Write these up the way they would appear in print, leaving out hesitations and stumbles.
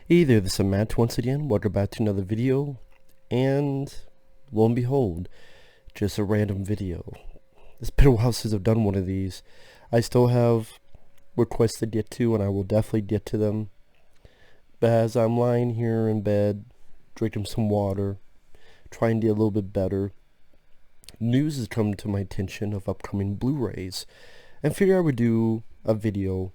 Hey there, this is Matt once again. Welcome back to another video. And lo and behold, just a random video. It's been a while since I've done one of these. I still have requests to get to, and I will definitely get to them. But as I'm lying here in bed, drinking some water, trying to get a little bit better, news has come to my attention of upcoming Blu-Rays, and figured I would do a video.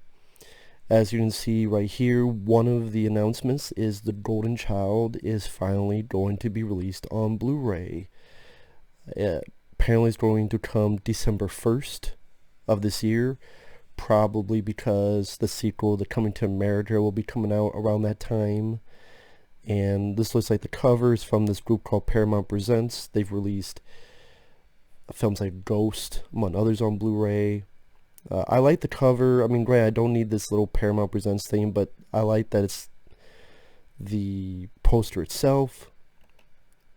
As you can see right here, one of the announcements is The Golden Child is finally going to be released on Blu-ray. Apparently it's going to come December 1st of this year, probably because the sequel, The Coming to America, will be coming out around that time. And this looks like the covers from this group called Paramount Presents. They've released films like Ghost, among others, on Blu-ray. I like the cover. I mean, granted, I don't need this little Paramount Presents thing, but I like that it's the poster itself.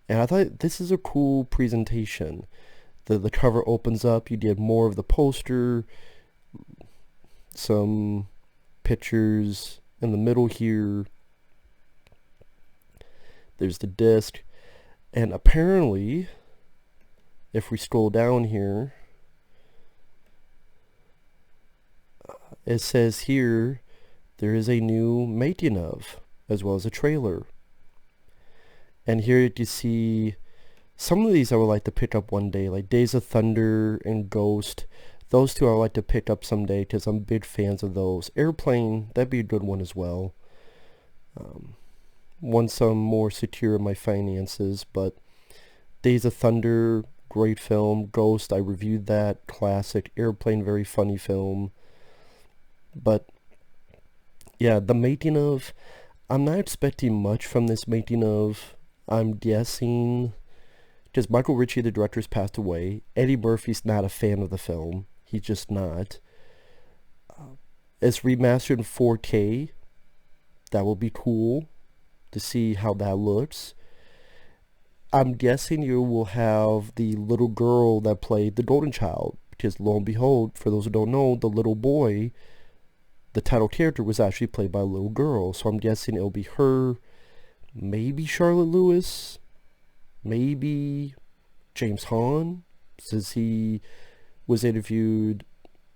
And I thought this is a cool presentation. The cover opens up, you get more of the poster, some pictures in the middle here. There's the disc. And apparently, if we scroll down here, it says here there is a new making of, as well as a trailer. And here you can see some of these I would like to pick up one day, like Days of Thunder and Ghost. Those two I would like to pick up someday because I'm big fans of those. Airplane, that'd be a good one as well. Once I'm more secure in my finances, but Days of Thunder, great film. Ghost, I reviewed that, classic. Airplane, very funny film. But yeah, the making of, I'm not expecting much from this making of. I'm guessing because Michael Ritchie, the director, has passed away. Eddie Murphy's not a fan of the film. He's just not. It's remastered in 4K. That will be cool to see how that looks. I'm guessing you will have the little girl that played the Golden Child, because lo and behold, for those who don't know, the little boy, the title character, was actually played by a little girl. So I'm guessing it'll be her, maybe Charlotte Lewis, maybe James Hahn, since he was interviewed.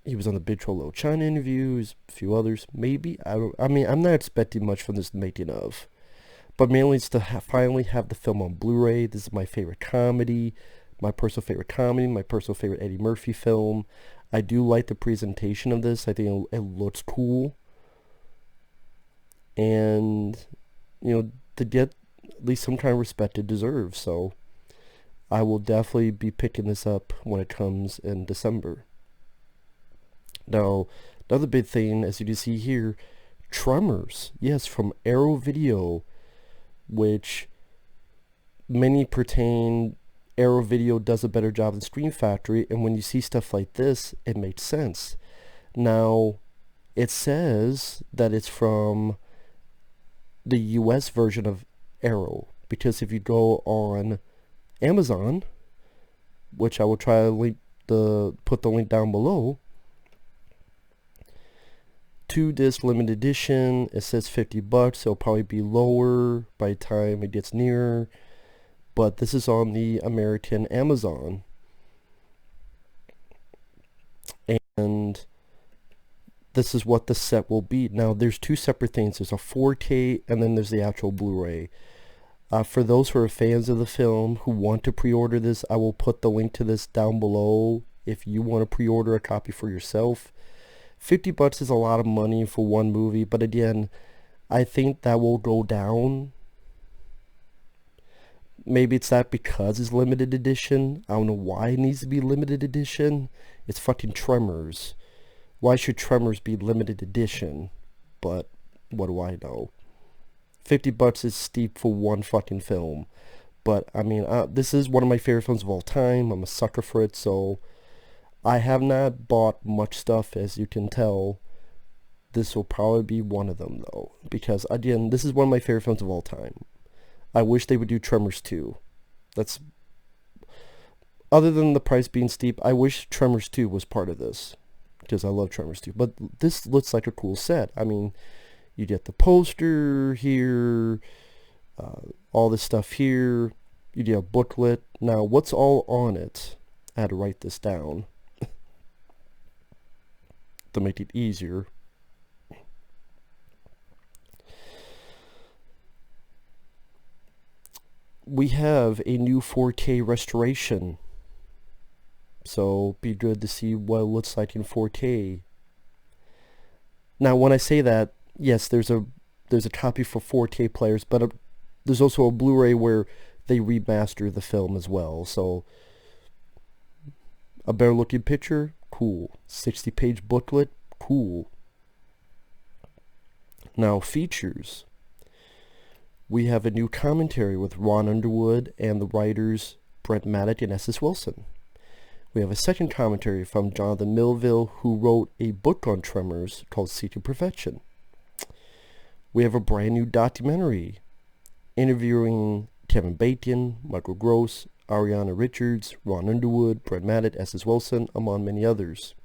He was on the Big Trouble Little China interviews, a few others. Maybe, I mean, I'm not expecting much from this making of. But mainly it's to finally have the film on Blu-ray. This is my favorite comedy, my personal favorite comedy, my personal favorite Eddie Murphy film. I do like the presentation of this. I think it looks cool. And, you know, to get at least some kind of respect it deserves. So I will definitely be picking this up when it comes in December. Now, another big thing, as you can see here, Tremors. Yes, from Arrow Video, which many pertain Arrow Video does a better job than Screen Factory, and when you see stuff like this, it makes sense. Now, it says that it's from the US version of Arrow, because if you go on Amazon, which I will try to put the link down below, 2-disc limited edition, it says $50. It'll probably be lower by the time it gets nearer, but this is on the American Amazon. And this is what the set will be. Now, there's two separate things. There's a 4K, and then there's the actual Blu-ray. For those who are fans of the film who want to pre-order this, I will put the link to this down below if you want to pre-order a copy for yourself. $50 is a lot of money for one movie, but again, I think that will go down. Maybe it's that because it's limited edition. I don't know why it needs to be limited edition. It's fucking Tremors. Why should Tremors be limited edition? But what do I know? $50 is steep for one fucking film. But I mean, this is one of my favorite films of all time. I'm a sucker for it, so I have not bought much stuff, as you can tell. This will probably be one of them, though, because again, this is one of my favorite films of all time. I wish they would do Tremors 2. That's, other than the price being steep, I wish Tremors 2 was part of this, because I love Tremors 2. But this looks like a cool set. I mean, You get the poster here, all this stuff here. You get a booklet. Now, what's all on it? I had to write this down to make it easier. We have a new 4K restoration. So be good to see what it looks like in 4K. Now, when I say that, yes, there's a copy for 4K players, but there's also a Blu-ray where they remaster the film as well. So a better looking picture, cool. 60-page booklet, cool. Now, features. We have a new commentary with Ron Underwood and the writers Brent Maddock and S.S. Wilson. We have a second commentary from Jonathan Melville, who wrote a book on Tremors called Seeking Perfection. We have a brand new documentary interviewing Kevin Bacon, Michael Gross, Ariana Richards, Ron Underwood, Brent Maddock, S.S. Wilson, among many others,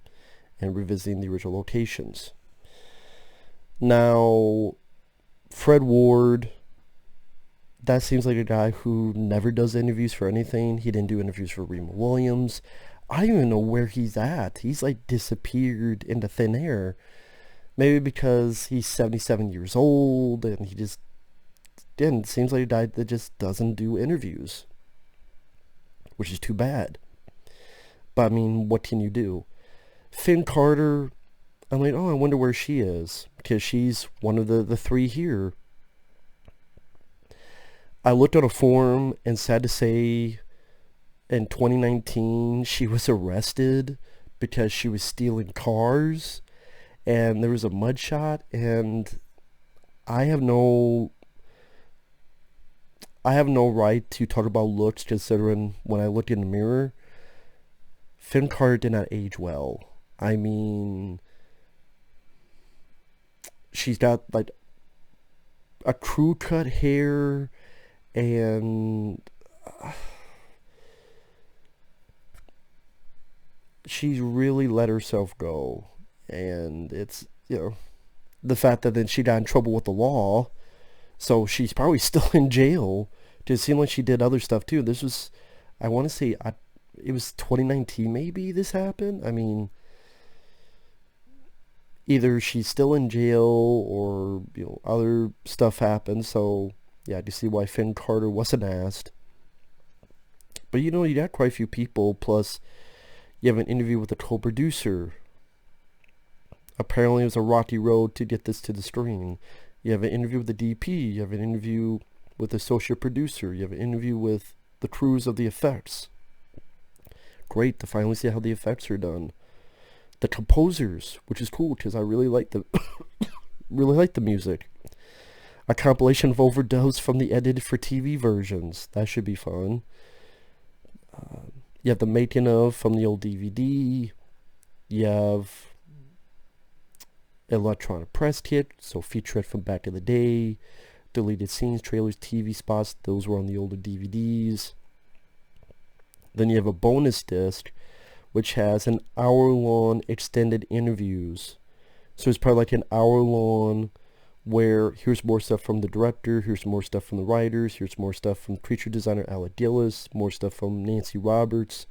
and revisiting the original locations. Now, Fred Ward, that seems like a guy who never does interviews for anything. He didn't do interviews for Remo Williams. I don't even know where he's at. He's like disappeared into thin air. Maybe because he's 77 years old and he just, again, seems like a guy that just doesn't do interviews, which is too bad. But I mean, what can you do? Finn Carter, I'm like, oh, I wonder where she is, because she's one of the three here. I looked on a forum, and sad to say, in 2019, she was arrested because she was stealing cars, and there was a mugshot, and I have no right to talk about looks, considering when I look in the mirror, Finn Carter did not age well. I mean, she's got like a crew cut hair, and she's really let herself go. And it's, the fact that then she got in trouble with the law, so she's probably still in jail. It seemed like she did other stuff too. This was, I want to say, it was 2019 maybe this happened. I mean, either she's still in jail or, other stuff happened. So, yeah, I can see why Finn Carter wasn't asked. But, you got quite a few people, plus you have an interview with the co-producer. Apparently it was a rocky road to get this to the screen. You have an interview with the DP. You have an interview with the associate producer. You have an interview with the crews of the effects. Great to finally see how the effects are done. The composers, which is cool because I really like the music. A compilation of overdubs from the edited for TV versions. That should be fun. You have the making of from the old DVD. You have electronic press kit, so featurette from back in the day. Deleted scenes, trailers, TV spots. Those were on the older DVDs. Then you have a bonus disc, which has an hour-long extended interviews. So it's probably like an hour-long where here's more stuff from the director, here's more stuff from the writers, here's more stuff from creature designer Alec Gillis, more stuff from Nancy Roberts.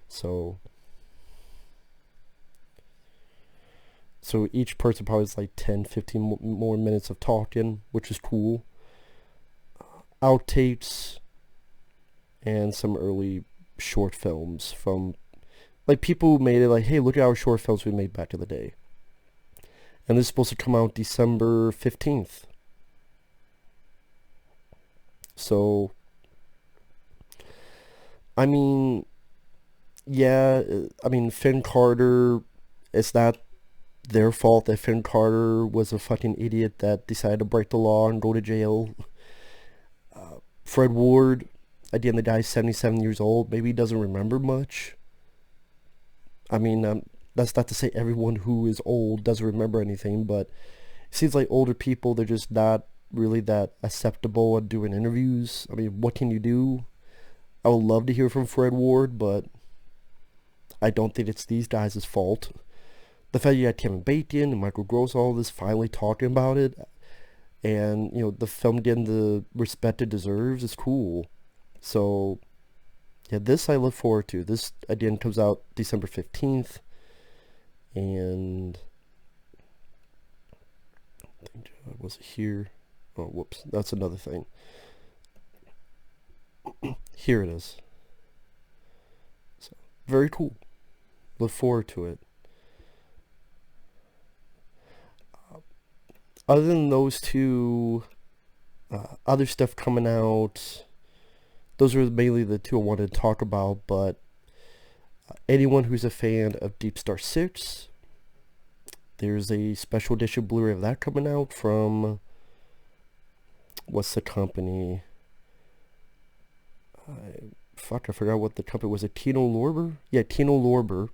So each person probably has like 10, 15 more minutes of talking, which is cool. Outtakes and some early short films from like people who made it, like, hey, look at our short films we made back in the day. And this is supposed to come out December 15th. So, I mean, Finn Carter, it's not their fault that Finn Carter was a fucking idiot that decided to break the law and go to jail. Fred Ward, again, the guy's 77 years old. Maybe he doesn't remember much. I mean, that's not to say everyone who is old doesn't remember anything, but it seems like older people, they're just not really that acceptable at doing interviews. I mean, what can you do? I would love to hear from Fred Ward, but I don't think it's these guys' fault. The fact you got Kevin Bacon and Michael Gross, all this finally talking about it, and the film getting the respect it deserves is cool. So yeah, this I look forward to. This again comes out December 15th, and was it here? Oh, whoops, that's another thing. Here it is. So very cool. Look forward to it. Other than those two, other stuff coming out, those are mainly the two I wanted to talk about. But anyone who's a fan of DeepStar Six, there's a special edition Blu-ray of that coming out from, what's the company? I forgot what the company was. It Tino Lorber? Yeah, Tino Lorber.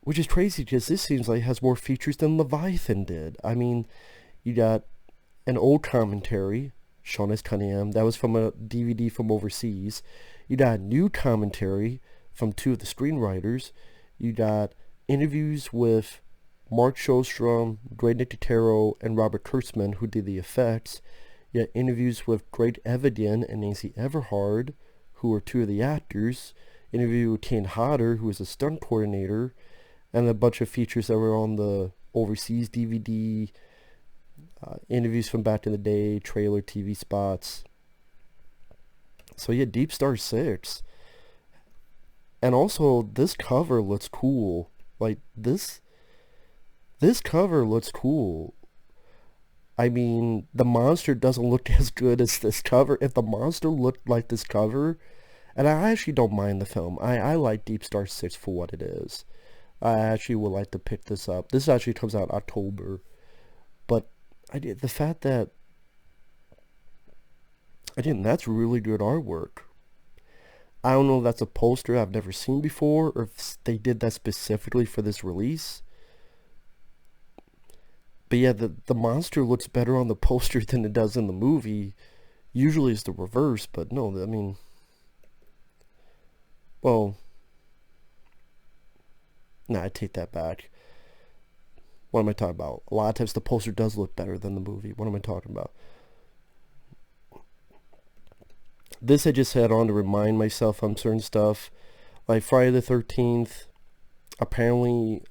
Which is crazy because this seems like it has more features than Leviathan did. I mean, you got an old commentary, Sean S. Cunningham. That was from a DVD from overseas. You got a new commentary from two of the screenwriters. You got interviews with Mark Shostrom, Greg Nicotero, and Robert Kurtzman, who did the effects. You got interviews with Greg Everdeen and Nancy Everhard, who are two of the actors. Interview with Kane Hodder, who is a stunt coordinator. And a bunch of features that were on the overseas DVD, interviews from back in the day, trailer, TV spots. So yeah, DeepStar 6. And also, this cover looks cool. Like, this cover looks cool. I mean, the monster doesn't look as good as this cover. If the monster looked like this cover, and I actually don't mind the film. I like DeepStar 6 for what it is. I actually would like to pick this up. This actually comes out October. But the fact that, again, that's really good artwork. I don't know if that's a poster I've never seen before, or if they did that specifically for this release. But yeah, the monster looks better on the poster than it does in the movie. Usually it's the reverse, but no, I mean, well, nah, I take that back. What am I talking about? A lot of times the poster does look better than the movie. What am I talking about? This I just had on to remind myself on certain stuff. Like Friday the 13th, apparently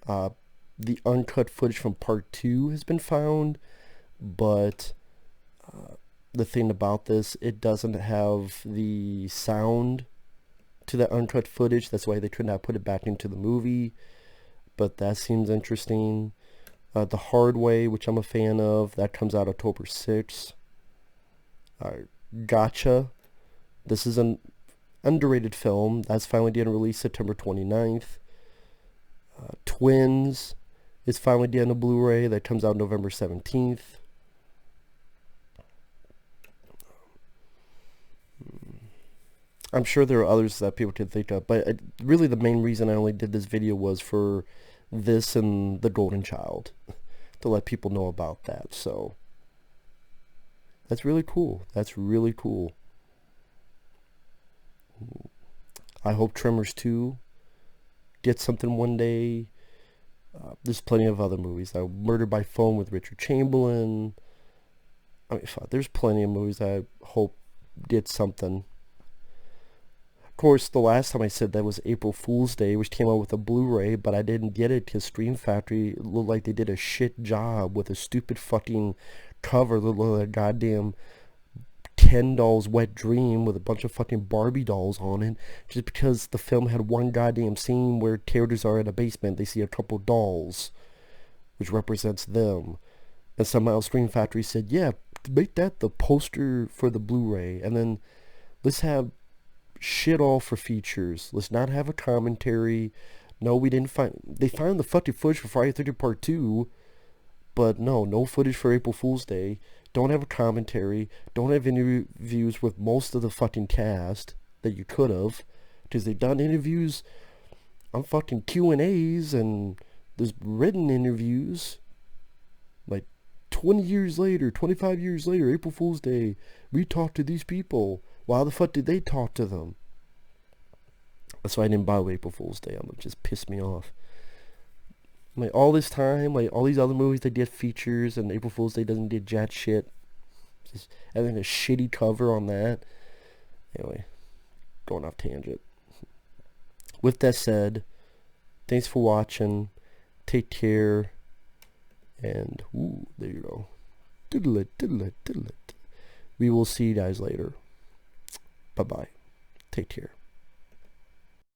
the uncut footage from part 2 has been found. But the thing about this, it doesn't have the sound to the uncut footage. That's why they could not put it back into the movie. But that seems interesting. The Hard Way, which I'm a fan of, that comes out October 6th. Gotcha. This is an underrated film. That's finally getting released September 29th. Twins is finally getting a Blu-ray. That comes out November 17th. I'm sure there are others that people could think of, but really the main reason I only did this video was for this and The Golden Child, to let people know about that. So that's really cool. That's really cool. I hope Tremors 2 gets something one day. There's plenty of other movies. Murder by Phone with Richard Chamberlain. I mean, there's plenty of movies that I hope get something. Of course, the last time I said that was April Fool's Day, which came out with a Blu-ray, but I didn't get it because Scream Factory looked like they did a shit job with a stupid fucking cover that looked like a goddamn Ken doll's Wet Dream with a bunch of fucking Barbie dolls on it, just because the film had one goddamn scene where characters are in a basement, they see a couple dolls, which represents them. And somehow Scream Factory said, yeah, make that the poster for the Blu-ray, and then let's have shit all for features. Let's not have a commentary. No, we didn't find... They found the fucking footage for Friday the 13th Part 2, but no footage for April Fool's Day. Don't have a commentary. Don't have interviews with most of the fucking cast that you could have, because they've done interviews on fucking Q&As, and there's written interviews. Like, 20 years later, 25 years later, April Fool's Day, we talked to these people. Why the fuck did they talk to them? That's why I didn't buy April Fool's Day. It just pissed me off. Like all this time, like all these other movies they did features, and April Fool's Day doesn't do jack shit. Just having a shitty cover on that. Anyway, going off tangent. With that said, thanks for watching. Take care. And, ooh, there you go. Diddle it, diddle it, diddle it. We will see you guys later. Bye-bye. Take care.